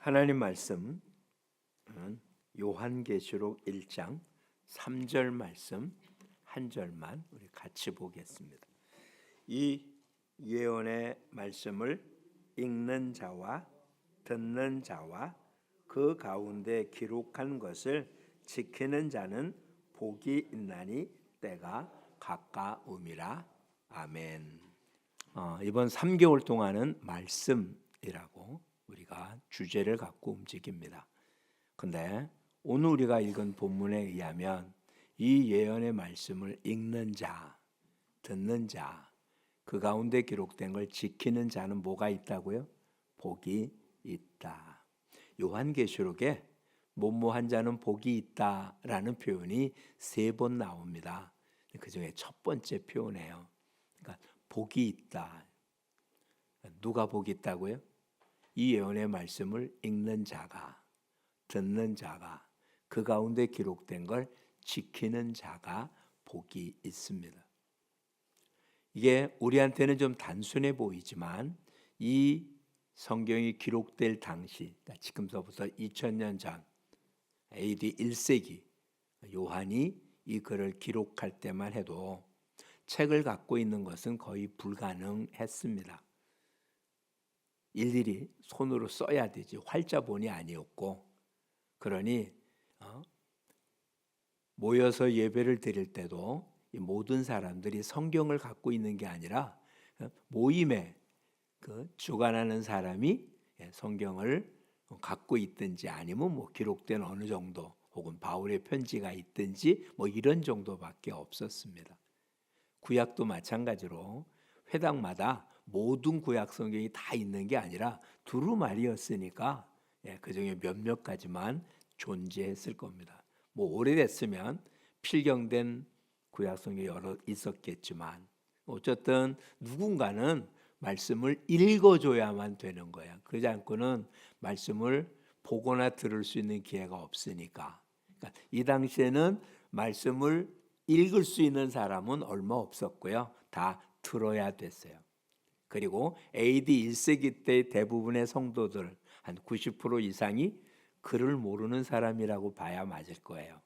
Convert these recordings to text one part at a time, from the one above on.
하나님 말씀 요한계시록 1장 3절 말씀 한 절만 우리 같이 보겠습니다. 이 예언의 말씀을 읽는 자와 듣는 자와 그 가운데 기록한 것을 지키는 자는 복이 있나니 때가 가까움이라. 아멘. 이번 3개월 동안은 말씀이라고 우리가 주제를 갖고 움직입니다. 근데 오늘 우리가 읽은 본문에 의하면 이 예언의 말씀을 읽는 자, 듣는 자, 그 가운데 기록된 걸 지키는 자는 뭐가 있다고요? 복이 있다. 요한계시록에 뭐뭐한 자는 복이 있다라는 표현이 3번 나옵니다. 그 중에 첫 번째 표현이에요. 그러니까 복이 있다. 누가 복이 있다고요? 이 예언의 말씀을 읽는 자가, 듣는 자가, 그 가운데 기록된 걸 지키는 자가 복이 있습니다. 이게 우리한테는 좀 단순해 보이지만 이 성경이 기록될 당시, 그러니까 지금서부터 2000년 전 AD 1세기 요한이 이 글을 기록할 때만 해도 책을 갖고 있는 것은 거의 불가능했습니다. 일일이 손으로 써야 되지 활자본이 아니었고, 그러니 모여서 예배를 드릴 때도 이 모든 사람들이 성경을 갖고 있는 게 아니라 모임에 주관하는 사람이 성경을 갖고 있든지 아니면 뭐 기록된 어느 정도 혹은 바울의 편지가 있든지 뭐 이런 정도밖에 없었습니다. 구약도 마찬가지로 회당마다 모든 구약 성경이 다 있는 게 아니라 두루마리였으니까 그 중에 몇몇 가지만 존재했을 겁니다. 뭐 오래됐으면 필경된 구약 성경이 여러 있었겠지만 어쨌든 누군가는 말씀을 읽어줘야만 되는 거야. 그러지 않고는 말씀을 보거나 들을 수 있는 기회가 없으니까. 그러니까 이 당시에는 말씀을 읽을 수 있는 사람은 얼마 없었고요. 다 들어야 됐어요. 그리고 AD 1세기 때 대부분의 성도들 한 90% 이상이 글을 모르는 사람이라고 봐야 맞을 거예요.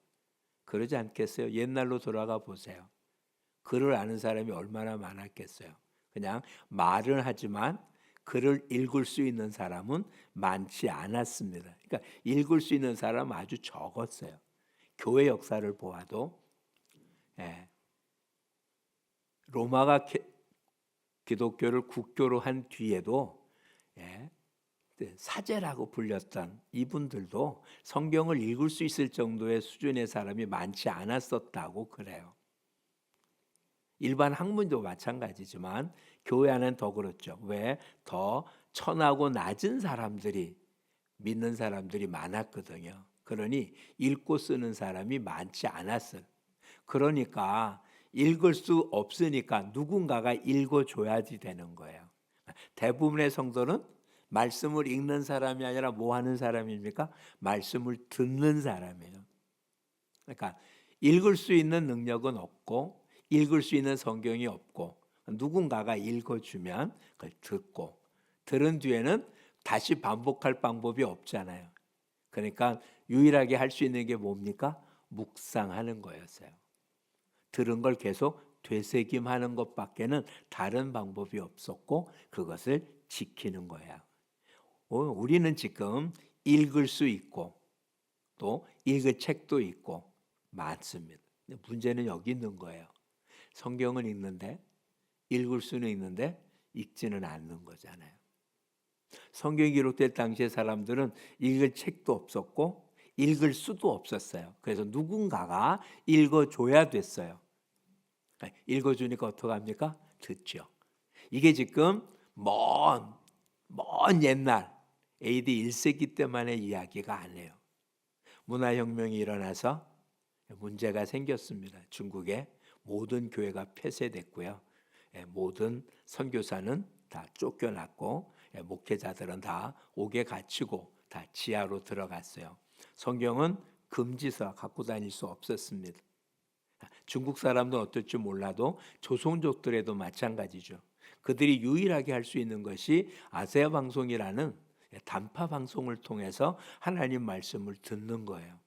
그러지 않겠어요? 옛날로 돌아가 보세요. 글을 아는 사람이 얼마나 많았겠어요. 그냥 말은 하지만 글을 읽을 수 있는 사람은 많지 않았습니다. 그러니까 읽을 수 있는 사람은 아주 적었어요. 교회 역사를 보아도 로마가 기독교를 국교로 한 뒤에도 사제라고 불렸던 이분들도 성경을 읽을 수 있을 정도의 수준의 사람이 많지 않았었다고 그래요. 일반 학문도 마찬가지지만 교회 안은 더 그렇죠. 왜? 더 천하고 낮은 사람들이 믿는 사람들이 많았거든요. 그러니 읽고 쓰는 사람이 많지 않았어요. 그러니까 읽을 수 없으니까 누군가가 읽어줘야지 되는 거예요. 대부분의 성도는 말씀을 읽는 사람이 아니라 뭐 하는 사람입니까? 말씀을 듣는 사람이에요. 그러니까 읽을 수 있는 능력은 없고 읽을 수 있는 성경이 없고 누군가가 읽어주면 그걸 듣고 들은 뒤에는 다시 반복할 방법이 없잖아요. 그러니까 유일하게 할 수 있는 게 뭡니까? 묵상하는 거였어요. 들은 걸 계속 되새김하는 것밖에는 다른 방법이 없었고 그것을 지키는 거야. 우리는 지금 읽을 수 있고 또 읽을 책도 있고 많습니다. 문제는 여기 있는 거예요. 성경은 읽는데 읽을 수는 있는데 읽지는 않는 거잖아요. 성경이 기록될 당시의 사람들은 읽을 책도 없었고 읽을 수도 없었어요. 그래서 누군가가 읽어줘야 됐어요. 읽어주니까 어떡합니까? 듣죠. 이게 지금 먼 옛날 AD 1세기 때만의 이야기가 아니에요. 문화혁명이 일어나서 문제가 생겼습니다. 중국에 모든 교회가 폐쇄됐고요. 모든 선교사는 다 쫓겨났고 목회자들은 다 옥에 갇히고 다 지하로 들어갔어요. 성경은 금지서 갖고 다닐 수 없었습니다. 중국 사람도 어떨지 몰라도 조선족들에도 마찬가지죠. 그들이 유일하게 할 수 있는 것이 아세아 방송이라는 단파 방송을 통해서 하나님 말씀을 듣는 거예요.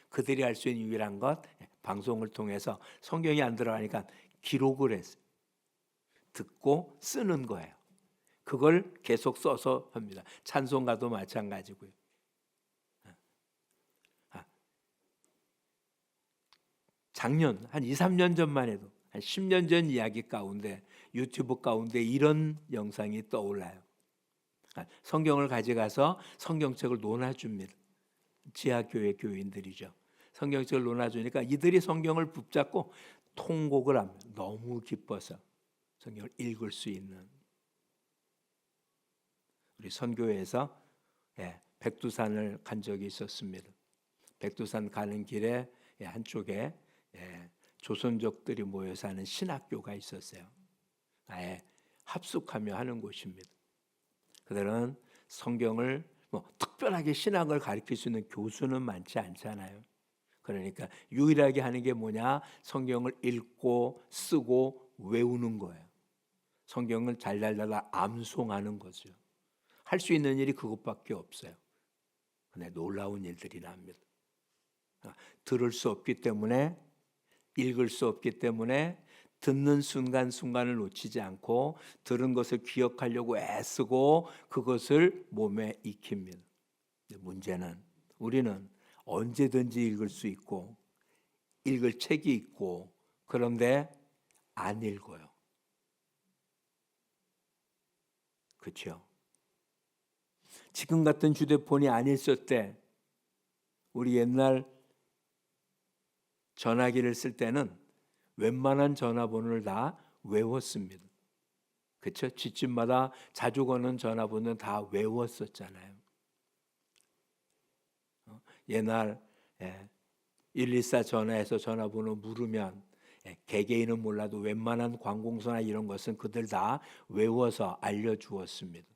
그들이 할 수 있는 유일한 것, 방송을 통해서 성경이 안 들어가니까 기록을 했어요. 듣고 쓰는 거예요. 그걸 계속 써서 합니다. 찬송가도 마찬가지고요. 작년 한 2, 3년 전만 해도 한 10년 전 이야기 가운데 유튜브 가운데 이런 영상이 떠올라요. 성경을 가져가서 성경책을 논아줍니다. 지하교회 교인들이죠. 성경책을 논아주니까 이들이 성경을 붙잡고 통곡을 합니다. 너무 기뻐서 성경을 읽을 수 있는. 우리 선교회에서 백두산을 간 적이 있었습니다. 백두산 가는 길에 한쪽에 조선족들이 모여 사는 신학교가 있었어요. 아예 합숙하며 하는 곳입니다. 그들은 성경을 특별하게 신학을 가르칠 수 있는 교수는 많지 않잖아요. 그러니까 유일하게 하는 게 뭐냐? 성경을 읽고 쓰고 외우는 거예요. 성경을 잘잘잘 암송하는 거죠. 할 수 있는 일이 그것밖에 없어요. 근데 놀라운 일들이 납니다. 들을 수 없기 때문에, 읽을 수 없기 때문에 듣는 순간순간을 놓치지 않고 들은 것을 기억하려고 애쓰고 그것을 몸에 익힙니다. 문제는 우리는 언제든지 읽을 수 있고 읽을 책이 있고 그런데 안 읽어요. 그렇죠? 지금 같은 휴대폰이 안 있을 때 우리 옛날 전화기를 쓸 때는 웬만한 전화번호를 다 외웠습니다. 그렇죠? 집집마다 자주 거는 전화번호는 다 외웠었잖아요. 옛날 114 전화해서 전화번호 물으면 개개인은 몰라도 웬만한 관공서나 이런 것은 그들 다 외워서 알려주었습니다.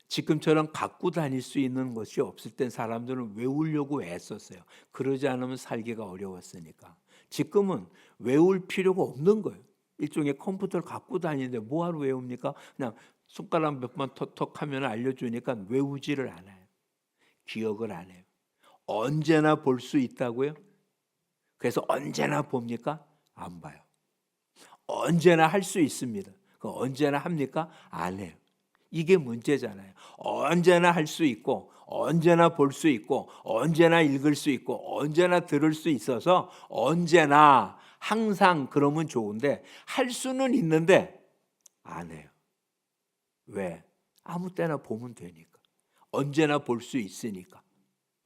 지금처럼 갖고 다닐 수 있는 것이 없을 땐 사람들은 외우려고 애썼어요. 그러지 않으면 살기가 어려웠으니까. 지금은 외울 필요가 없는 거예요. 일종의 컴퓨터를 갖고 다니는데 뭐하러 외웁니까? 그냥 손가락 몇 번 톡톡 하면 알려주니까 외우지를 않아요. 기억을 안 해요. 언제나 볼 수 있다고요? 그래서 언제나 봅니까? 안 봐요. 언제나 할 수 있습니다. 언제나 합니까? 안 해요. 이게 문제잖아요. 언제나 할 수 있고 언제나 볼 수 있고 언제나 읽을 수 있고 언제나 들을 수 있어서 언제나 항상 그러면 좋은데 할 수는 있는데 안 해요. 왜? 아무 때나 보면 되니까. 언제나 볼 수 있으니까.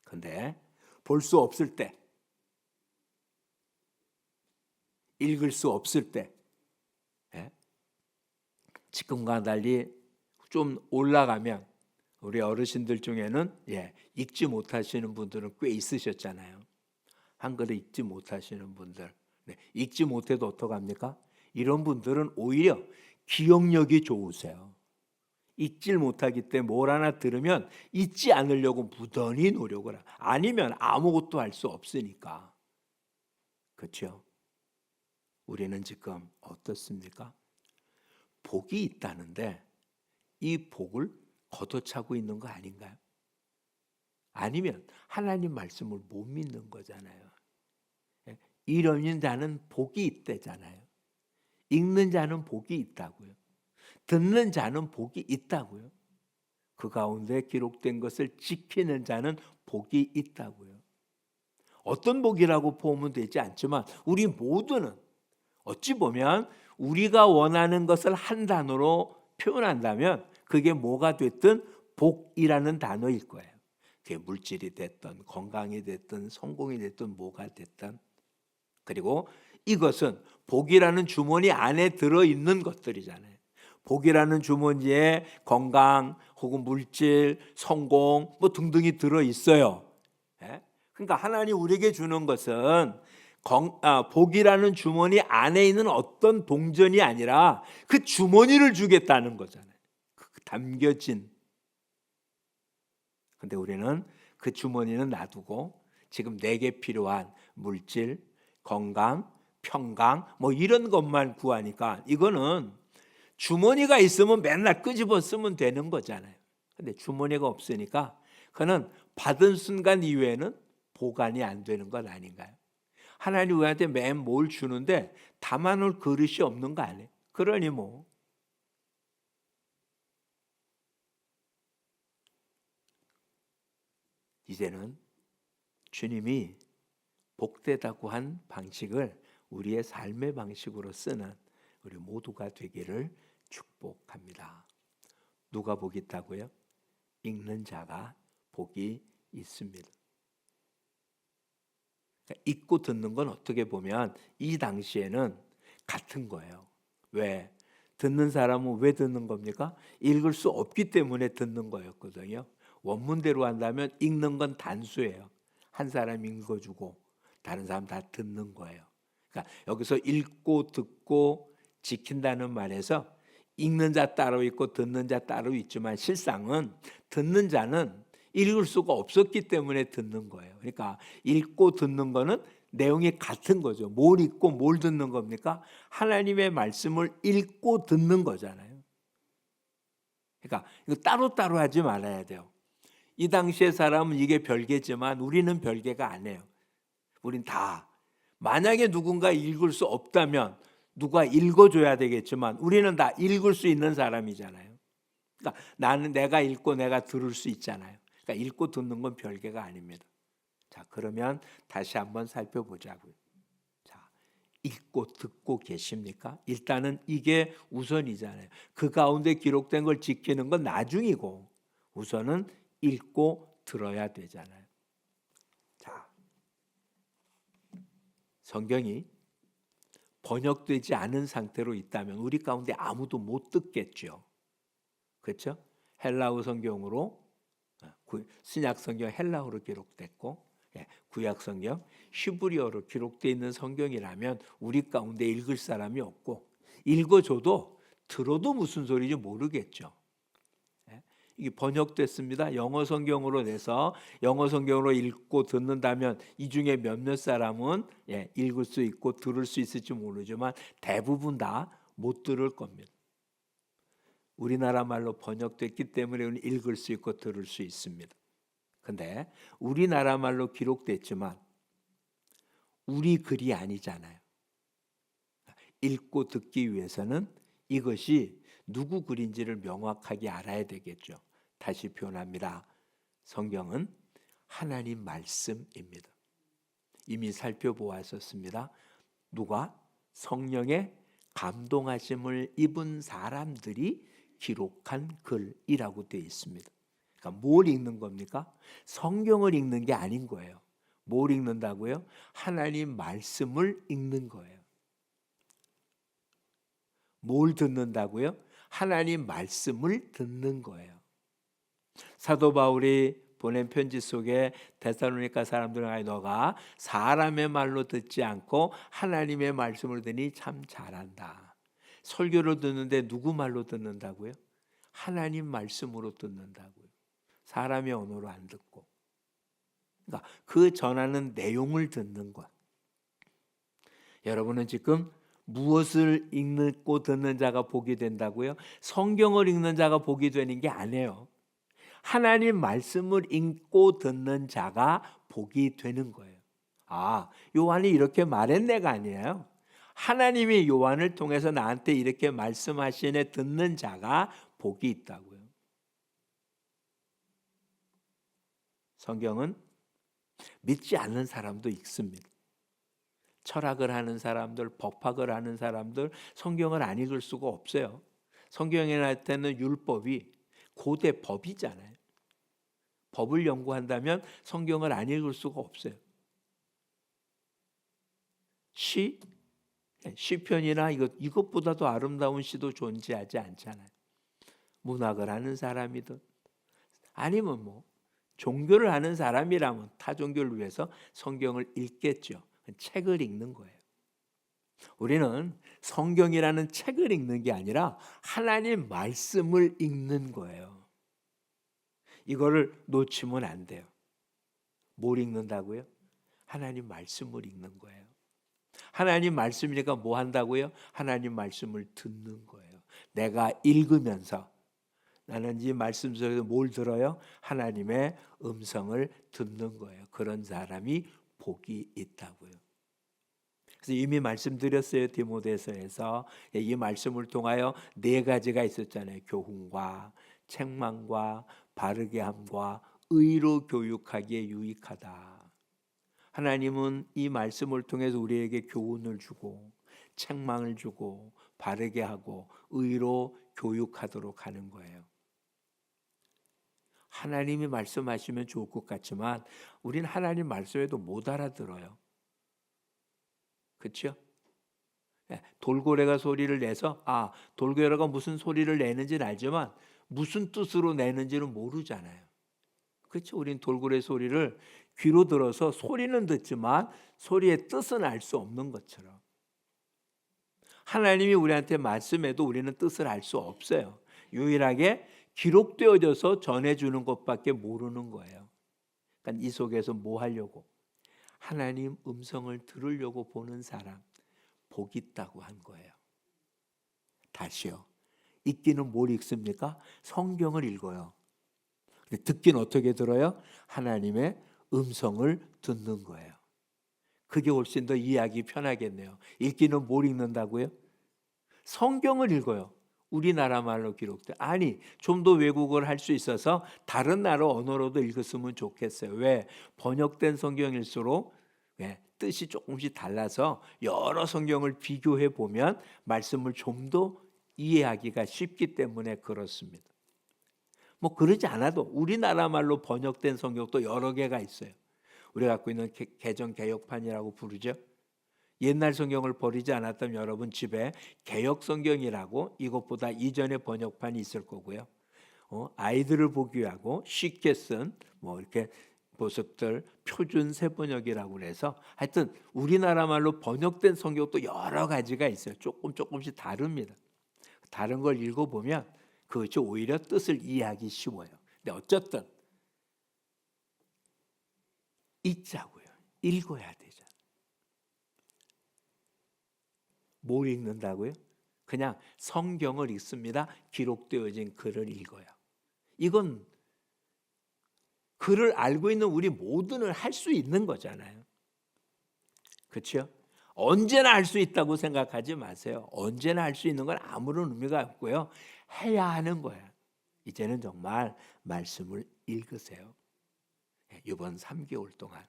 근데 볼 수 없을 때, 읽을 수 없을 때, 지금과 달리 좀 올라가면 우리 어르신들 중에는 읽지 못하시는 분들은 꽤 있으셨잖아요. 한글을 읽지 못하시는 분들. 읽지 못해도 어떡합니까? 이런 분들은 오히려 기억력이 좋으세요. 읽질 못하기 때문에 뭘 하나 들으면 잊지 않으려고 무던히 노력을 해요. 아니면 아무것도 할 수 없으니까. 그렇죠? 우리는 지금 어떻습니까? 복이 있다는데 이 복을 걷어차고 있는 거 아닌가요? 아니면 하나님 말씀을 못 믿는 거잖아요. 이러는 자는 복이 있대잖아요. 읽는 자는 복이 있다고요. 듣는 자는 복이 있다고요. 그 가운데 기록된 것을 지키는 자는 복이 있다고요. 어떤 복이라고 보면 되지 않지만 우리 모두는 어찌 보면 우리가 원하는 것을 한 단어로 표현한다면 그게 뭐가 됐든 복이라는 단어일 거예요. 그게 물질이 됐든 건강이 됐든 성공이 됐든 뭐가 됐든. 그리고 이것은 복이라는 주머니 안에 들어있는 것들이잖아요. 복이라는 주머니에 건강 혹은 물질, 성공 뭐 등등이 들어있어요. 그러니까 하나님 우리에게 주는 것은 복이라는 주머니 안에 있는 어떤 동전이 아니라 그 주머니를 주겠다는 거잖아요. 담겨진. 근데 우리는 그 주머니는 놔두고 지금 내게 필요한 물질, 건강, 평강 뭐 이런 것만 구하니까 이거는 주머니가 있으면 맨날 끄집어 쓰면 되는 거잖아요. 근데 주머니가 없으니까 그는 받은 순간 이후에는 보관이 안 되는 것 아닌가요? 하나님 우리한테 맨 뭘 주는데 담아놓을 그릇이 없는 거 아니에요? 그러니 뭐 이제는 주님이 복되다고 한 방식을 우리의 삶의 방식으로 쓰는 우리 모두가 되기를 축복합니다. 누가 복이 있다고요? 읽는 자가 복이 있습니다. 읽고 듣는 건 어떻게 보면 이 당시에는 같은 거예요. 왜? 듣는 사람은 왜 듣는 겁니까? 읽을 수 없기 때문에 듣는 거였거든요. 원문대로 한다면 읽는 건 단수예요. 한 사람 읽어주고 다른 사람 다 듣는 거예요. 그러니까 여기서 읽고 듣고 지킨다는 말에서 읽는 자 따로 있고 듣는 자 따로 있지만 실상은 듣는 자는 읽을 수가 없었기 때문에 듣는 거예요. 그러니까 읽고 듣는 거는 내용이 같은 거죠. 뭘 읽고 뭘 듣는 겁니까? 하나님의 말씀을 읽고 듣는 거잖아요. 그러니까 이거 따로따로 하지 말아야 돼요. 이 당시의 사람은 이게 별개지만 우리는 별개가 아니에요. 우린 다 만약에 누군가 읽을 수 없다면 누가 읽어줘야 되겠지만 우리는 다 읽을 수 있는 사람이잖아요. 그러니까 나는 내가 읽고 내가 들을 수 있잖아요. 그러니까 읽고 듣는 건 별개가 아닙니다. 자, 그러면 다시 한번 살펴보자고요. 자, 읽고 듣고 계십니까? 일단은 이게 우선이잖아요. 그 가운데 기록된 걸 지키는 건 나중이고 우선은 읽고 들어야 되잖아요. 자, 성경이 번역되지 않은 상태로 있다면 우리 가운데 아무도 못 듣겠죠. 그렇죠? 헬라어 성경으로 신약 성경 헬라어로 기록됐고 구약 성경 히브리어로 기록되어 있는 성경이라면 우리 가운데 읽을 사람이 없고 읽어줘도 들어도 무슨 소리인지 모르겠죠. 이게 번역됐습니다. 영어 성경으로 내서 영어 성경으로 읽고 듣는다면 이 중에 몇몇 사람은 읽을 수 있고 들을 수 있을지 모르지만 대부분 다 못 들을 겁니다. 우리나라 말로 번역됐기 때문에 읽을 수 있고 들을 수 있습니다. 근데 우리나라 말로 기록됐지만 우리 글이 아니잖아요. 읽고 듣기 위해서는 이것이 누구 글인지를 명확하게 알아야 되겠죠. 다시 표현합니다. 성경은 하나님 말씀입니다. 이미 살펴보았었습니다. 누가? 성령의 감동하심을 입은 사람들이 기록한 글이라고 되어 있습니다. 그러니까 뭘 읽는 겁니까? 성경을 읽는 게 아닌 거예요. 뭘 읽는다고요? 하나님 말씀을 읽는 거예요. 뭘 듣는다고요? 하나님 말씀을 듣는 거예요. 사도 바울이 보낸 편지 속에 데살로니가 사람들에게 너가 사람의 말로 듣지 않고 하나님의 말씀을 듣니 참 잘한다. 설교를 듣는데 누구 말로 듣는다고요? 하나님 말씀으로 듣는다고요. 사람의 언어로 안 듣고. 그러니까 그 전하는 내용을 듣는 것. 여러분은 지금 무엇을 읽고 듣는 자가 복이 된다고요? 성경을 읽는 자가 복이 되는 게 아니에요. 하나님 말씀을 읽고 듣는 자가 복이 되는 거예요. 아, 요한이 이렇게 말했네가 아니에요. 하나님이 요한을 통해서 나한테 이렇게 말씀하시네 듣는 자가 복이 있다고요. 성경은 믿지 않는 사람도 읽습니다. 철학을 하는 사람들, 법학을 하는 사람들 성경을 안 읽을 수가 없어요. 성경에 나타나는 율법이 고대 법이잖아요. 법을 연구한다면 성경을 안 읽을 수가 없어요. 시편이나 이것보다도 아름다운 시도 존재하지 않잖아요. 문학을 하는 사람이든 아니면 종교를 하는 사람이라면 타 종교를 위해서 성경을 읽겠죠. 책을 읽는 거예요. 우리는 성경이라는 책을 읽는 게 아니라 하나님 말씀을 읽는 거예요. 이거를 놓치면 안 돼요. 뭘 읽는다고요? 하나님 말씀을 읽는 거예요. 하나님 말씀이니까 뭐 한다고요? 하나님 말씀을 듣는 거예요. 내가 읽으면서 나는 이 말씀 속에서 뭘 들어요? 하나님의 음성을 듣는 거예요. 그런 사람이 복이 있다고요. 그래서 이미 말씀드렸어요. 디모데서에서 이 말씀을 통하여 네 가지가 있었잖아요. 교훈과 책망과 바르게 함과 의로 교육하기에 유익하다. 하나님은 이 말씀을 통해서 우리에게 교훈을 주고 책망을 주고 바르게 하고 의로 교육하도록 하는 거예요. 하나님이 말씀하시면 좋을 것 같지만 우린 하나님 말씀에도 못 알아들어요. 그렇죠? 돌고래가 소리를 내서 돌고래가 무슨 소리를 내는지는 알지만 무슨 뜻으로 내는지는 모르잖아요. 그렇죠? 우린 돌고래 소리를 귀로 들어서 소리는 듣지만 소리의 뜻은 알 수 없는 것처럼 하나님이 우리한테 말씀해도 우리는 뜻을 알 수 없어요. 유일하게 기록되어져서 전해주는 것밖에 모르는 거예요. 그러니까 이 속에서 뭐 하려고? 하나님 음성을 들으려고 보는 사람 복 있다고 한 거예요. 다시요. 읽기는 뭘 읽습니까? 성경을 읽어요. 근데 듣기는 어떻게 들어요? 하나님의 음성을 듣는 거예요. 그게 훨씬 더 이해하기 편하겠네요. 읽기는 뭘 읽는다고요? 성경을 읽어요. 우리나라 말로 기록돼. 아니, 좀 더 왜곡을 할 수 있어서 다른 나라 언어로도 읽었으면 좋겠어요. 왜? 번역된 성경일수록 뜻이 조금씩 달라서 여러 성경을 비교해 보면 말씀을 좀 더 이해하기가 쉽기 때문에 그렇습니다. 뭐 그러지 않아도 우리나라 말로 번역된 성경도 여러 개가 있어요. 우리가 갖고 있는 개정 개역판이라고 부르죠. 옛날 성경을 버리지 않았다면 여러분 집에 개역 성경이라고 이것보다 이전의 번역판이 있을 거고요. 아이들을 보기 위하고 쉽게 쓴 뭐 이렇게 모습들 표준 세번역이라고 그래서 하여튼 우리나라 말로 번역된 성경도 여러 가지가 있어요. 조금씩 다릅니다. 다른 걸 읽어보면 그것이 오히려 뜻을 이해하기 쉬워요. 근데 어쨌든 읽자고요. 읽어야 되죠. 뭘 읽는다고요? 그냥 성경을 읽습니다. 기록되어진 글을 읽어요. 이건 글을 알고 있는 우리 모두는 할 수 있는 거잖아요. 그렇죠? 언제나 할 수 있다고 생각하지 마세요. 언제나 할 수 있는 건 아무런 의미가 없고요. 해야 하는 거예요. 이제는 정말 말씀을 읽으세요. 이번 3개월 동안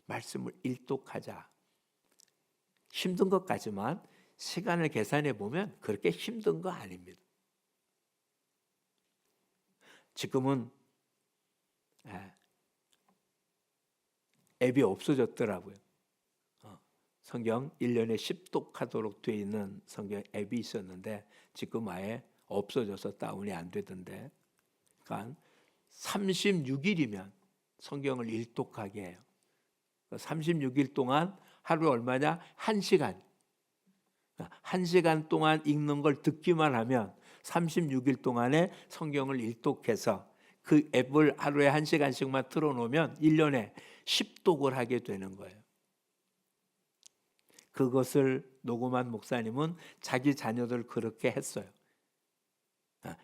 말씀을 일독하자. 힘든 것 같지만 시간을 계산해 보면 그렇게 힘든 거 아닙니다. 지금은 앱이 없어졌더라고요. 성경 1년에 10독하도록 되어 있는 성경 앱이 있었는데 지금 아예 없어져서 다운이 안 되던데, 그러니까 36일이면 성경을 일독하게 해요. 36일 동안 하루에 얼마냐? 1시간. 1시간 동안 읽는 걸 듣기만 하면 36일 동안에 성경을 일독해서 그 앱을 하루에 1시간씩만 틀어놓으면 1년에 10독을 하게 되는 거예요. 그것을 녹음한 목사님은 자기 자녀들 그렇게 했어요.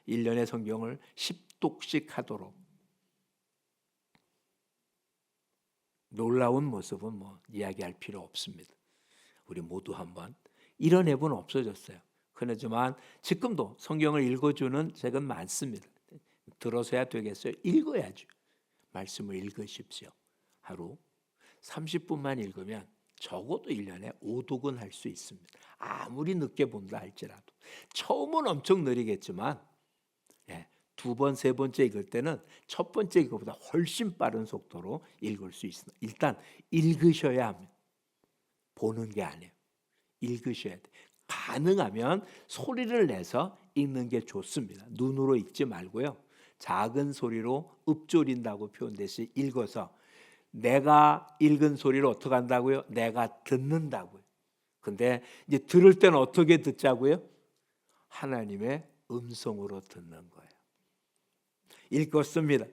1년에 성경을 10독씩 하도록. 놀라운 모습은 뭐 이야기할 필요 없습니다. 우리 모두 한번. 이런 앱은 없어졌어요. 그렇지만 지금도 성경을 읽어주는 책은 많습니다. 들어서야 되겠어요? 읽어야죠. 말씀을 읽으십시오. 하루 30분만 읽으면 적어도 1년에 5독은 할 수 있습니다. 아무리 늦게 본다 할지라도. 처음은 엄청 느리겠지만 두 번, 세 번째 읽을 때는 첫 번째 읽기보다 훨씬 빠른 속도로 읽을 수 있습니다. 일단 읽으셔야 합니다. 보는 게 아니에요. 읽으셔야 돼요. 가능하면 소리를 내서 읽는 게 좋습니다. 눈으로 읽지 말고요. 작은 소리로 읊조린다고 표현돼서 읽어서 내가 읽은 소리를 어떻게 한다고요? 내가 듣는다고요. 근데 이제 들을 때는 어떻게 듣자고요? 하나님의 음성으로 듣는 거예요. 읽었습니다.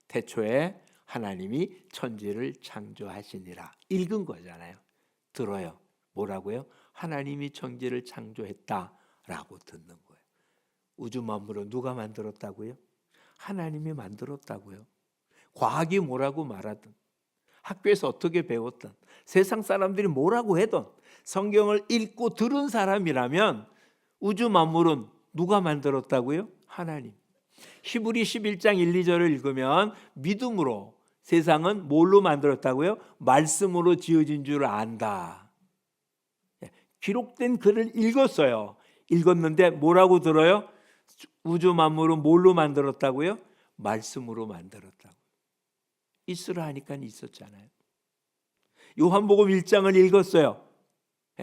태초에 하나님이 천지를 창조하시니라. 읽은 거잖아요. 들어요. 뭐라고요? 하나님이 천지를 창조했다라고 듣는 거예요. 우주 만물을 누가 만들었다고요? 하나님이 만들었다고요. 과학이 뭐라고 말하든, 학교에서 어떻게 배웠든, 세상 사람들이 뭐라고 해든 성경을 읽고 들은 사람이라면 우주 만물은 누가 만들었다고요? 하나님. 히브리 11장 1, 2절을 읽으면 믿음으로 세상은 뭘로 만들었다고요? 말씀으로 지어진 줄 안다. 기록된 글을 읽었어요. 읽었는데 뭐라고 들어요? 우주 만물은 뭘로 만들었다고요? 말씀으로 만들었다고. 있으라 하니까 있었잖아요. 요한복음 1장을 읽었어요.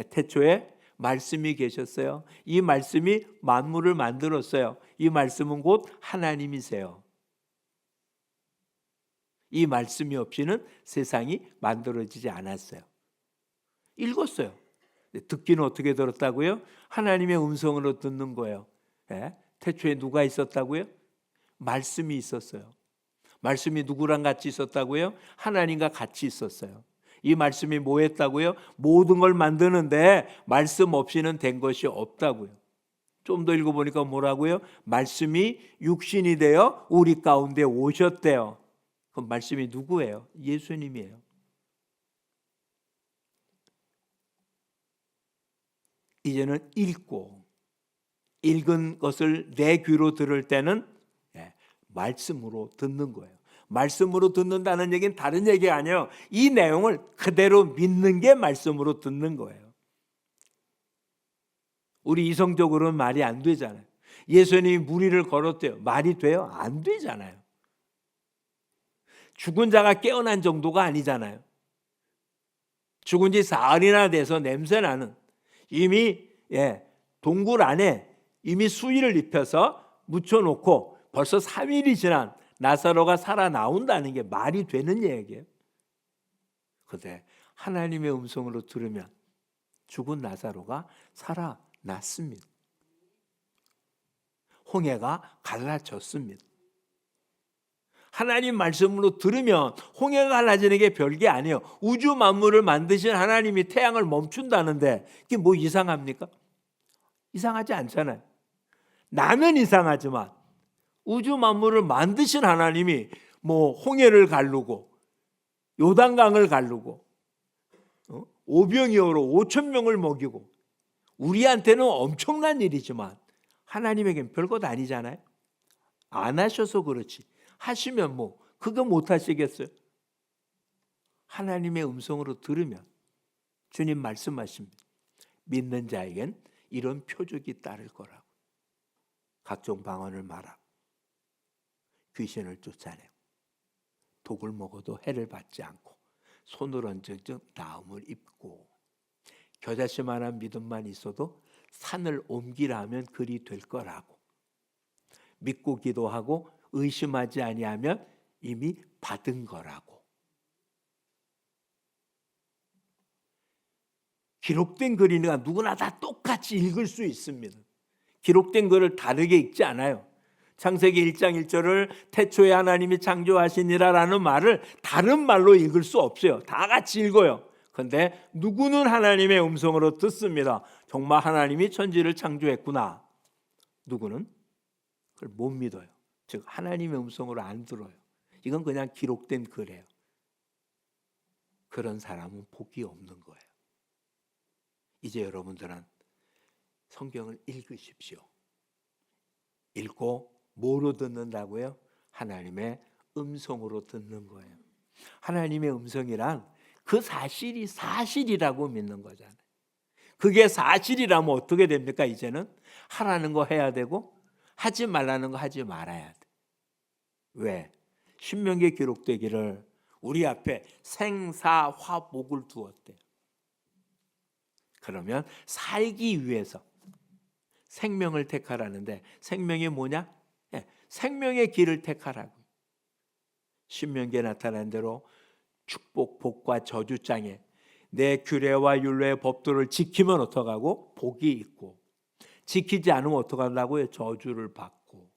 태초에 말씀이 계셨어요. 이 말씀이 만물을 만들었어요. 이 말씀은 곧 하나님이세요. 이 말씀이 없이는 세상이 만들어지지 않았어요. 읽었어요. 듣기는 어떻게 들었다고요? 하나님의 음성으로 듣는 거예요. 태초에 누가 있었다고요? 말씀이 있었어요. 말씀이 누구랑 같이 있었다고요? 하나님과 같이 있었어요. 이 말씀이 뭐 했다고요? 모든 걸 만드는데 말씀 없이는 된 것이 없다고요. 좀 더 읽어보니까 뭐라고요? 말씀이 육신이 되어 우리 가운데 오셨대요. 그럼 말씀이 누구예요? 예수님이에요. 이제는 읽은 것을 내 귀로 들을 때는 말씀으로 듣는 거예요. 말씀으로 듣는다는 얘기는 다른 얘기가 아니에요. 이 내용을 그대로 믿는 게 말씀으로 듣는 거예요. 우리 이성적으로는 말이 안 되잖아요. 예수님이 무리를 걸었대요. 말이 돼요? 안 되잖아요. 죽은 자가 깨어난 정도가 아니잖아요. 죽은 지 사흘이나 돼서 냄새나는, 이미 동굴 안에 이미 수의를 입혀서 묻혀놓고 벌써 3일이 지난 나사로가 살아나온다는 게 말이 되는 얘기예요. 그런데 하나님의 음성으로 들으면 죽은 나사로가 살아났습니다. 홍해가 갈라졌습니다. 하나님 말씀으로 들으면 홍해가 갈라지는 게 별게 아니에요. 우주 만물을 만드신 하나님이 태양을 멈춘다는데 이게 뭐 이상합니까? 이상하지 않잖아요. 나는 이상하지만 우주 만물을 만드신 하나님이 뭐 홍해를 가르고 요단강을 가르고 오병이어로 5천 명을 먹이고, 우리한테는 엄청난 일이지만 하나님에겐 별것 아니잖아요. 안 하셔서 그렇지, 하시면 뭐 그거 못 하시겠어요? 하나님의 음성으로 들으면 주님 말씀하십니다. 믿는 자에겐 이런 표적이 따를 거라고. 각종 방언을 말하고 귀신을 쫓아내고 독을 먹어도 해를 받지 않고 손을 얹어서 나음을 입고, 겨자씨만한 믿음만 있어도 산을 옮기라 하면 그리 될 거라고. 믿고 기도하고 의심하지 아니하면 이미 받은 거라고. 기록된 글이니까 누구나 다 똑같이 읽을 수 있습니다. 기록된 글을 다르게 읽지 않아요. 창세기 1장 1절을 태초에 하나님이 창조하시니라라는 말을 다른 말로 읽을 수 없어요. 다 같이 읽어요. 그런데 누구는 하나님의 음성으로 듣습니다. 정말 하나님이 천지를 창조했구나. 누구는 그걸 못 믿어요. 즉 하나님의 음성으로 안 들어요. 이건 그냥 기록된 글이에요. 그런 사람은 복이 없는 거예요. 이제 여러분들은 성경을 읽으십시오. 읽고 뭐로 듣는다고요? 하나님의 음성으로 듣는 거예요. 하나님의 음성이란 그 사실이 사실이라고 믿는 거잖아요. 그게 사실이라면 어떻게 됩니까? 이제는 하라는 거 해야 되고 하지 말라는 거 하지 말아야 돼. 왜? 신명기에 기록되기를 우리 앞에 생사화복을 두었대요. 그러면 살기 위해서 생명을 택하라는데, 생명이 뭐냐? 생명의 길을 택하라고. 신명기에 나타난 대로 축복, 복과 저주장에 내 규례와 율례의 법도를 지키면 어떡하고? 복이 있고, 지키지 않으면 어떡한다고요? 저주를 받고.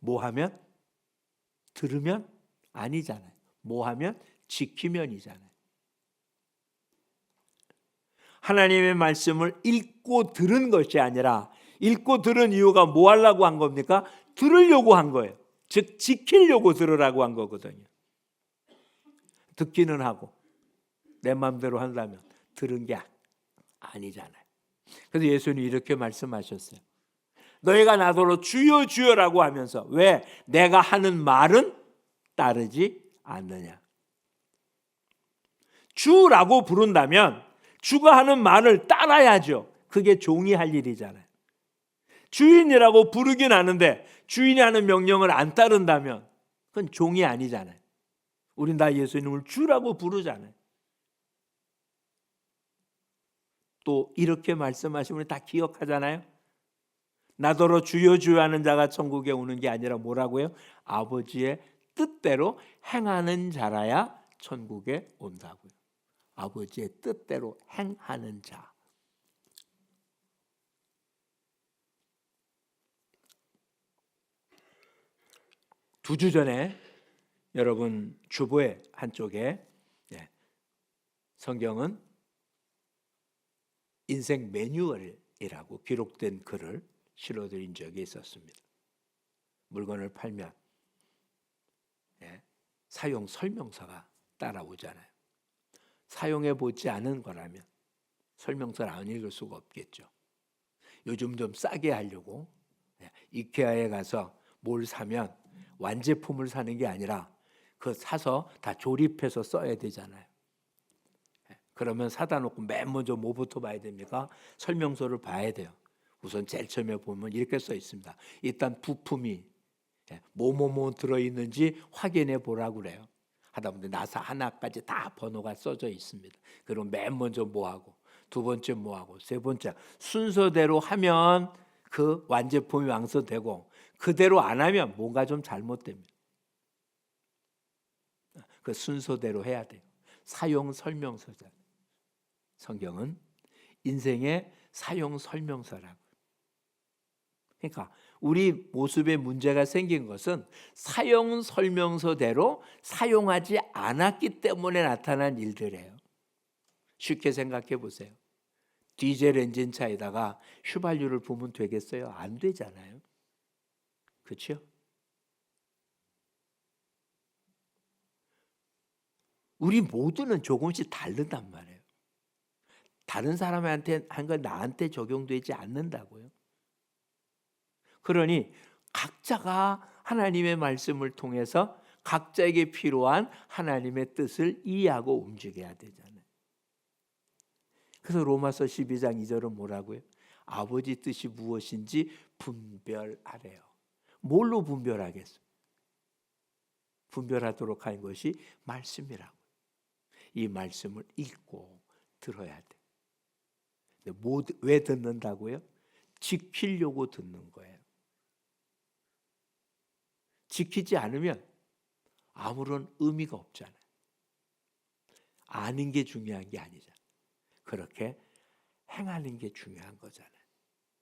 뭐 하면? 들으면? 아니잖아요. 뭐 하면? 지키면이잖아요. 하나님의 말씀을 읽고 들은 것이 아니라 읽고 들은 이유가 뭐 하려고 한 겁니까? 들으려고 한 거예요. 즉 지키려고 들으라고 한 거거든요. 듣기는 하고 내 마음대로 한다면 들은 게 아니잖아요. 그래서 예수님이 이렇게 말씀하셨어요. 너희가 나더러 주여 주여라고 하면서 왜 내가 하는 말은 따르지 않느냐. 주라고 부른다면 주가 하는 말을 따라야죠. 그게 종이 할 일이잖아요. 주인이라고 부르긴 하는데 주인이 하는 명령을 안 따른다면 그건 종이 아니잖아요. 우린 다 예수님을 주라고 부르잖아요. 또 이렇게 말씀하시면 다 기억하잖아요. 나더러 주여 주여 하는 자가 천국에 오는 게 아니라 뭐라고요? 아버지의 뜻대로 행하는 자라야 천국에 온다고요. 아버지의 뜻대로 행하는 자. 두 주 전에 여러분 주보의 한쪽에 성경은 인생 매뉴얼이라고 기록된 글을 실어드린 적이 있었습니다. 물건을 팔면 사용 설명서가 따라오잖아요. 사용해 보지 않은 거라면 설명서를 안 읽을 수가 없겠죠. 요즘 좀 싸게 하려고 이케아에 가서 뭘 사면 완제품을 사는 게 아니라 그 사서 다 조립해서 써야 되잖아요. 그러면 사다 놓고 맨 먼저 뭐부터 봐야 됩니까? 설명서를 봐야 돼요. 우선 제일 처음에 보면 이렇게 써 있습니다. 일단 부품이 뭐뭐뭐 들어있는지 확인해 보라고 그래요. 하다 보면 나사 하나까지 다 번호가 써져 있습니다. 그럼 맨 먼저 뭐하고 두 번째 뭐하고 세 번째 순서대로 하면 그 완제품이 완성되고 그대로 안 하면 뭔가 좀 잘못됩니다. 그 순서대로 해야 돼요. 사용 설명서잖아요. 성경은 인생의 사용 설명서라고. 그러니까 우리 모습에 문제가 생긴 것은 사용 설명서대로 사용하지 않았기 때문에 나타난 일들이에요. 쉽게 생각해 보세요. 디젤 엔진 차에다가 휘발유를 부으면 되겠어요? 안 되잖아요. 그렇죠? 우리 모두는 조금씩 다르단 말이에요. 다른 사람한테 한 건 나한테 적용되지 않는다고요. 그러니 각자가 하나님의 말씀을 통해서 각자에게 필요한 하나님의 뜻을 이해하고 움직여야 되잖아요. 그래서 로마서 12장 2절은 뭐라고요? 아버지 뜻이 무엇인지 분별하래요. 뭘로 분별하겠어요? 분별하도록 한 것이 말씀이라고. 이 말씀을 읽고 들어야 돼. 왜 듣는다고요? 지키려고 듣는 거예요. 지키지 않으면 아무런 의미가 없잖아요. 아는 게 중요한 게 아니잖아요. 그렇게 행하는 게 중요한 거잖아요.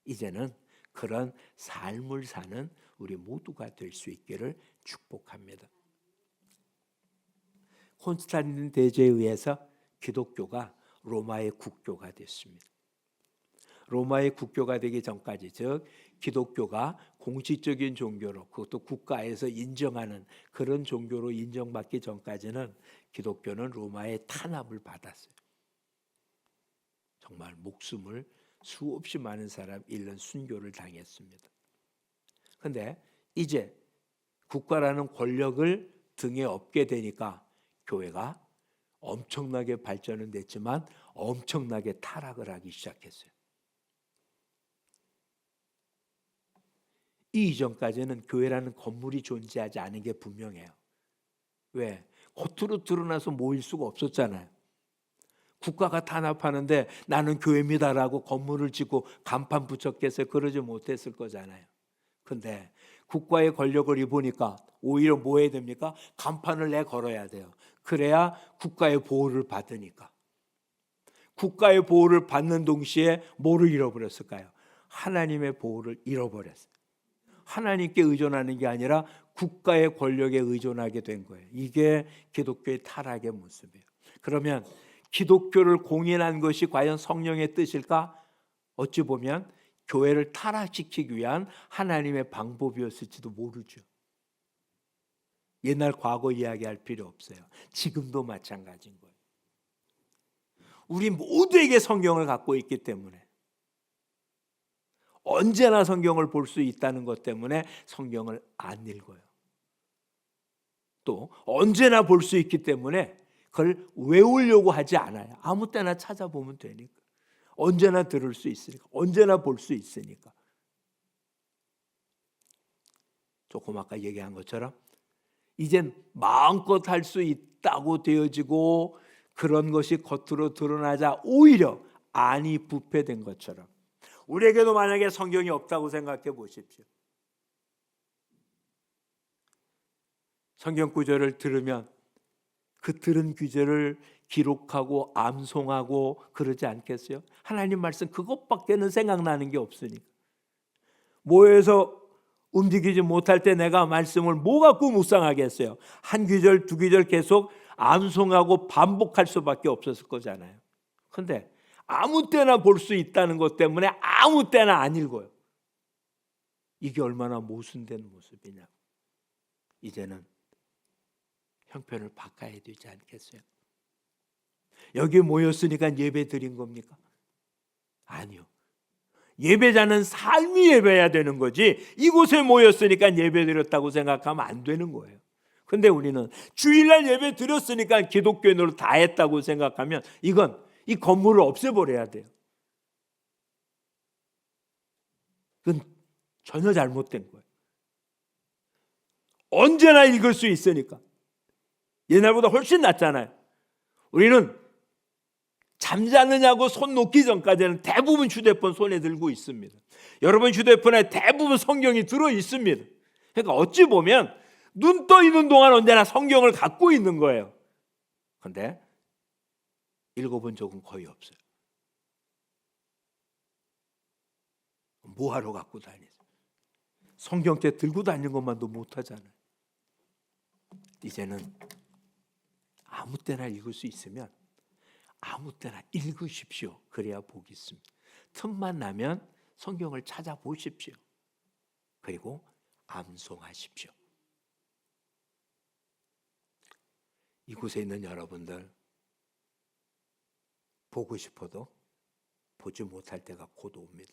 이제는 그런 삶을 사는 우리 모두가 될 수 있기를 축복합니다. 콘스탄틴 대제에 의해서 기독교가 로마의 국교가 됐습니다. 로마의 국교가 되기 전까지, 즉 기독교가 공식적인 종교로, 그것도 국가에서 인정하는 그런 종교로 인정받기 전까지는 기독교는 로마의 탄압을 받았어요. 정말 목숨을 수없이 많은 사람 잃는 순교를 당했습니다. 그런데 이제 국가라는 권력을 등에 업게 되니까 교회가 엄청나게 발전은 됐지만 엄청나게 타락을 하기 시작했어요. 이 이전까지는 교회라는 건물이 존재하지 않은 게 분명해요. 왜? 겉으로 드러나서 모일 수가 없었잖아요. 국가가 탄압하는데 나는 교회입니다라고 건물을 짓고 간판 붙였겠어요? 그러지 못했을 거잖아요. 근데 국가의 권력을 입으니까 오히려 뭐 해야 됩니까? 간판을 내걸어야 돼요. 그래야 국가의 보호를 받으니까. 국가의 보호를 받는 동시에 뭐를 잃어버렸을까요? 하나님의 보호를 잃어버렸어요. 하나님께 의존하는 게 아니라 국가의 권력에 의존하게 된 거예요. 이게 기독교의 타락의 모습이에요. 그러면 기독교를 공인한 것이 과연 성령의 뜻일까? 어찌 보면 교회를 타락시키기 위한 하나님의 방법이었을지도 모르죠. 옛날 과거 이야기할 필요 없어요. 지금도 마찬가지인 거예요. 우리 모두에게 성경을 갖고 있기 때문에, 언제나 성경을 볼 수 있다는 것 때문에 성경을 안 읽어요. 또 언제나 볼 수 있기 때문에 그걸 외우려고 하지 않아요. 아무 때나 찾아보면 되니까. 언제나 들을 수 있으니까. 언제나 볼 수 있으니까. 조금 아까 얘기한 것처럼 이젠 마음껏 할 수 있다고 되어지고 그런 것이 겉으로 드러나자 오히려 안이 부패된 것처럼 우리에게도 만약에 성경이 없다고 생각해 보십시오. 성경 구절을 들으면 그 들은 구절을 기록하고 암송하고 그러지 않겠어요? 하나님 말씀 그것밖에는 생각나는 게 없으니까. 모여서 움직이지 못할 때 내가 말씀을 뭐 갖고 묵상하겠어요? 한 구절 두 구절 계속 암송하고 반복할 수밖에 없었을 거잖아요. 그런데 아무 때나 볼 수 있다는 것 때문에 아무 때나 안 읽어요. 이게 얼마나 모순된 모습이냐. 이제는 형편을 바꿔야 되지 않겠어요? 여기 모였으니까 예배 드린 겁니까? 아니요. 예배자는 삶이 예배해야 되는 거지 이곳에 모였으니까 예배 드렸다고 생각하면 안 되는 거예요. 근데 우리는 주일날 예배 드렸으니까 기독교인으로 다 했다고 생각하면 이건 이 건물을 없애버려야 돼요. 그건 전혀 잘못된 거예요. 언제나 읽을 수 있으니까. 옛날보다 훨씬 낫잖아요. 우리는 잠자느냐고 손 놓기 전까지는 대부분 휴대폰 손에 들고 있습니다. 여러분 휴대폰에 대부분 성경이 들어 있습니다. 그러니까 어찌 보면 눈 떠 있는 동안 언제나 성경을 갖고 있는 거예요. 그런데 읽어본 적은 거의 없어요. 뭐하러 갖고 다니세요? 성경책 들고 다니는 것만도 못하잖아요. 이제는 아무 때나 읽을 수 있으면 아무 때나 읽으십시오. 그래야 복이 있습니다. 틈만 나면 성경을 찾아보십시오. 그리고 암송하십시오. 이곳에 있는 여러분들 보고 싶어도 보지 못할 때가 곧 옵니다.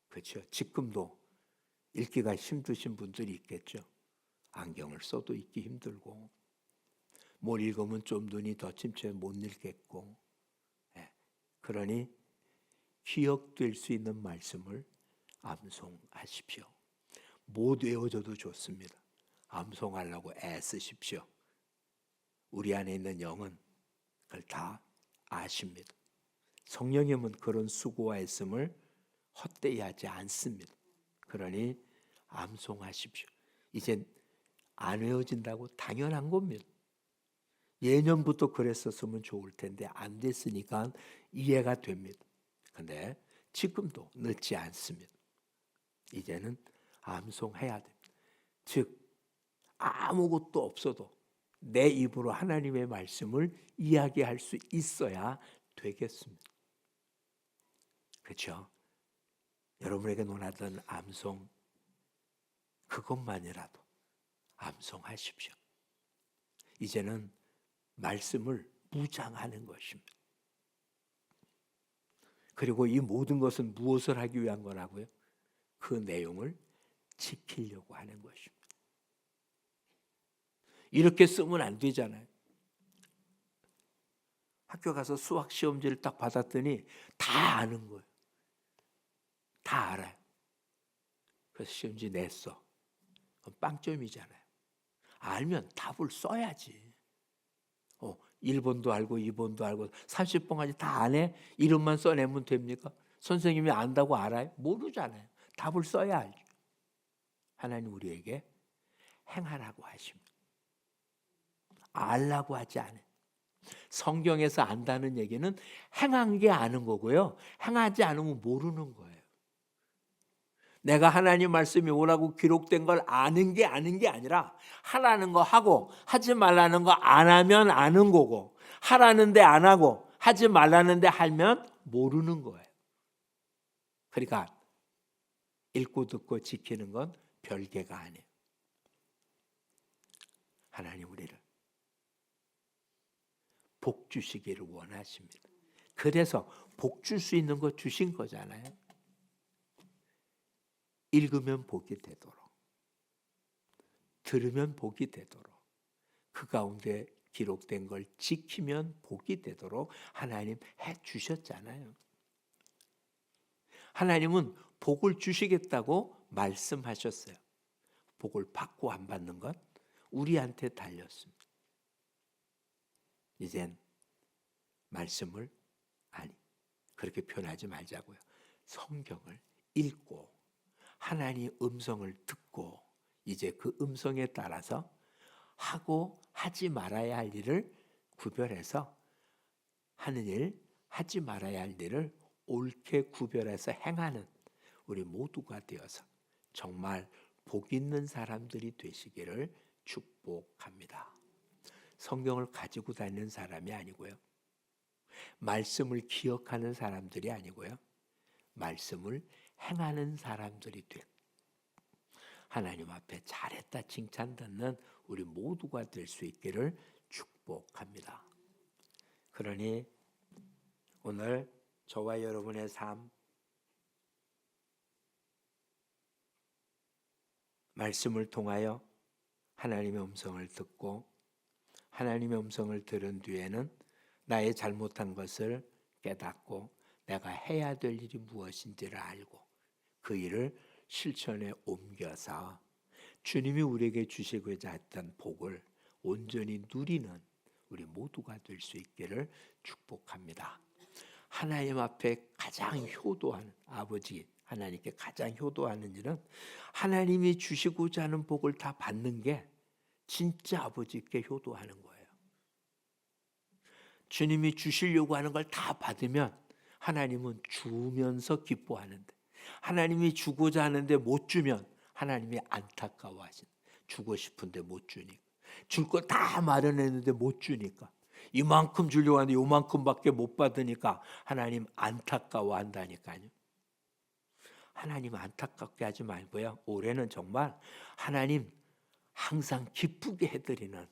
그렇죠? 지금도 읽기가 힘드신 분들이 있겠죠. 안경을 써도 읽기 힘들고 뭘 읽으면 좀 눈이 더 침침해 못 읽겠고, 그러니 기억될 수 있는 말씀을 암송하십시오. 못 외워져도 좋습니다. 암송하려고 애쓰십시오. 우리 안에 있는 영은 그걸 다 아십니다. 성령님은 그런 수고와 애씀을 헛되이 하지 않습니다. 그러니 암송하십시오. 이젠 안 외워진다고 당연한 겁니다. 예년부터 그랬었으면 좋을 텐데 안 됐으니까 이해가 됩니다. 그런데 지금도 늦지 않습니다. 이제는 암송해야 됩니다. 즉 아무것도 없어도 내 입으로 하나님의 말씀을 이야기할 수 있어야 되겠습니다. 그렇죠? 여러분에게 논하던 암송 그것만이라도 암송하십시오. 이제는 말씀을 무장하는 것입니다. 그리고 이 모든 것은 무엇을 하기 위한 거라고요? 그 내용을 지키려고 하는 것입니다. 이렇게 쓰면 안 되잖아요. 학교 가서 수학 시험지를 딱 받았더니 다 아는 거예요. 다 알아요. 그래서 시험지 냈어. 그럼 빵점이잖아요. 알면 답을 써야지. 1번도 알고 2번도 알고 30번까지 다 안 해? 이름만 써내면 됩니까? 선생님이 안다고 알아요? 모르잖아요. 답을 써야 알죠. 하나님 우리에게 행하라고 하십니다. 알라고 하지 않아요. 성경에서 안다는 얘기는 행한 게 아는 거고요. 행하지 않으면 모르는 거예요. 내가 하나님 말씀이 오라고 기록된 걸 아는 게 아니라 하라는 거 하고 하지 말라는 거 안 하면 아는 거고 하라는데 안 하고 하지 말라는데 하면 모르는 거예요. 그러니까 읽고 듣고 지키는 건 별개가 아니에요. 하나님 우리를 복 주시기를 원하십니다. 그래서 복 줄 수 있는 거 주신 거잖아요. 읽으면 복이 되도록, 들으면 복이 되도록, 그 가운데 기록된 걸 지키면 복이 되도록 하나님 해 주셨잖아요. 하나님은 복을 주시겠다고 말씀하셨어요. 복을 받고 안 받는 건 우리한테 달렸습니다. 이젠 말씀을 그렇게 표현하지 말자고요. 성경을 읽고 하나님 음성을 듣고 이제 그 음성에 따라서 하고 하지 말아야 할 일을 구별해서 하는 일, 하지 말아야 할 일을 옳게 구별해서 행하는 우리 모두가 되어서 정말 복 있는 사람들이 되시기를 축복합니다. 성경을 가지고 다니는 사람이 아니고요. 말씀을 기억하는 사람들이 아니고요. 말씀을 행하는 사람들이 돼. 하나님 앞에 잘했다 칭찬 듣는 우리 모두가 될 수 있기를 축복합니다. 그러니 오늘 저와 여러분의 삶, 말씀을 통하여 하나님의 음성을 듣고 하나님의 음성을 들은 뒤에는 나의 잘못한 것을 깨닫고 내가 해야 될 일이 무엇인지를 알고 그 일을 실천에 옮겨서 주님이 우리에게 주시고자 했던 복을 온전히 누리는 우리 모두가 될 수 있기를 축복합니다. 하나님 앞에 가장 효도하는 아버지 하나님께 가장 효도하는 일은 하나님이 주시고자 하는 복을 다 받는 게 진짜 아버지께 효도하는 거예요. 주님이 주시려고 하는 걸 다 받으면 하나님은 주면서 기뻐하는데 하나님이 주고자 하는데 못 주면 하나님이 안타까워하시는, 주고 싶은데 못 주니까, 줄 거 다 마련했는데 못 주니까, 이만큼 주려고 하는데 요만큼밖에 못 받으니까 하나님 안타까워한다니까요. 하나님 안타깝게 하지 말고요. 올해는 정말 하나님 항상 기쁘게 해드리는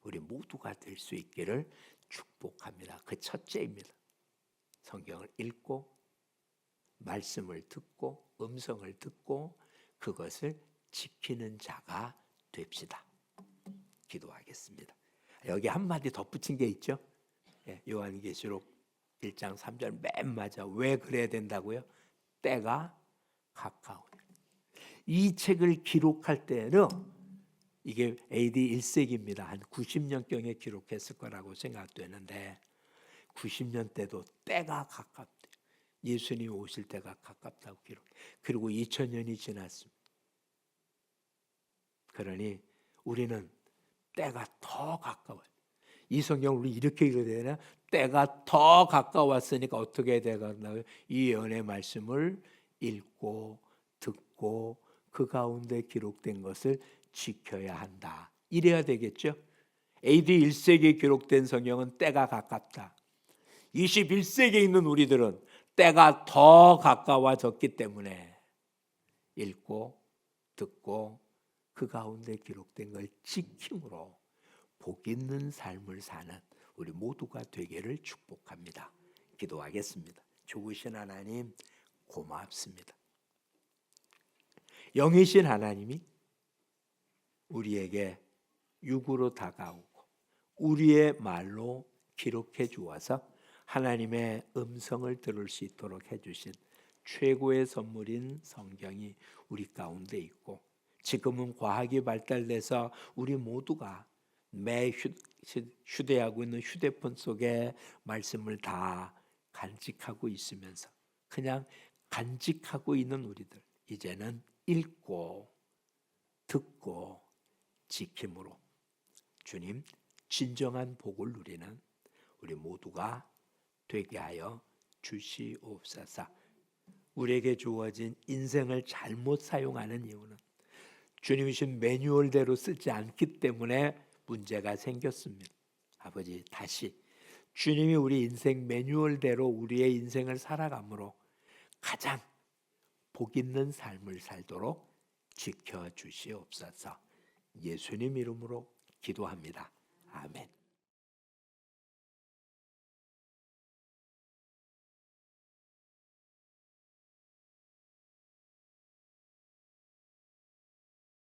우리 모두가 될 수 있기를 축복합니다. 그 첫째입니다. 성경을 읽고 말씀을 듣고 음성을 듣고 그것을 지키는 자가 됩시다. 기도하겠습니다. 여기 한마디 덧붙인 게 있죠. 요한계시록 1장 3절 맨 맞아. 왜 그래야 된다고요? 때가 가까우니. 이 책을 기록할 때는 이게 AD 1세기입니다. 한 90년경에 기록했을 거라고 생각되는데 90년 때도 때가 가깝대요. 예수님이 오실 때가 가깝다고 기록. 그리고 2000년이 지났습니다. 그러니 우리는 때가 더 가까워요. 이 성경을 우리 이렇게 읽어야 되나? 때가 더 가까웠으니까 어떻게 해야 되겠나요? 이 예언의 말씀을 읽고 듣고 그 가운데 기록된 것을 지켜야 한다. 이래야 되겠죠? AD 1세기에 기록된 성경은 때가 가깝다. 21세기에 있는 우리들은 때가 더 가까워졌기 때문에 읽고 듣고 그 가운데 기록된 걸 지킴으로 복 있는 삶을 사는 우리 모두가 되기를 축복합니다. 기도하겠습니다. 좋으신 하나님 고맙습니다. 영이신 하나님이 우리에게 육으로 다가오고 우리의 말로 기록해 주어서 하나님의 음성을 들을 수 있도록 해주신 최고의 선물인 성경이 우리 가운데 있고 지금은 과학이 발달돼서 우리 모두가 매 휴대하고 있는 휴대폰 속에 말씀을 다 간직하고 있으면서 그냥 간직하고 있는 우리들 이제는 읽고 듣고 지킴으로 주님 진정한 복을 누리는 우리 모두가 되게 하여 주시옵소서. 우리에게 주어진 인생을 잘못 사용하는 이유는 주님이신 매뉴얼대로 쓰지 않기 때문에 문제가 생겼습니다. 아버지 다시 주님이 우리 인생 매뉴얼대로 우리의 인생을 살아감으로 가장 복 있는 삶을 살도록 지켜주시옵소서. 예수님 이름으로 기도합니다. 아멘.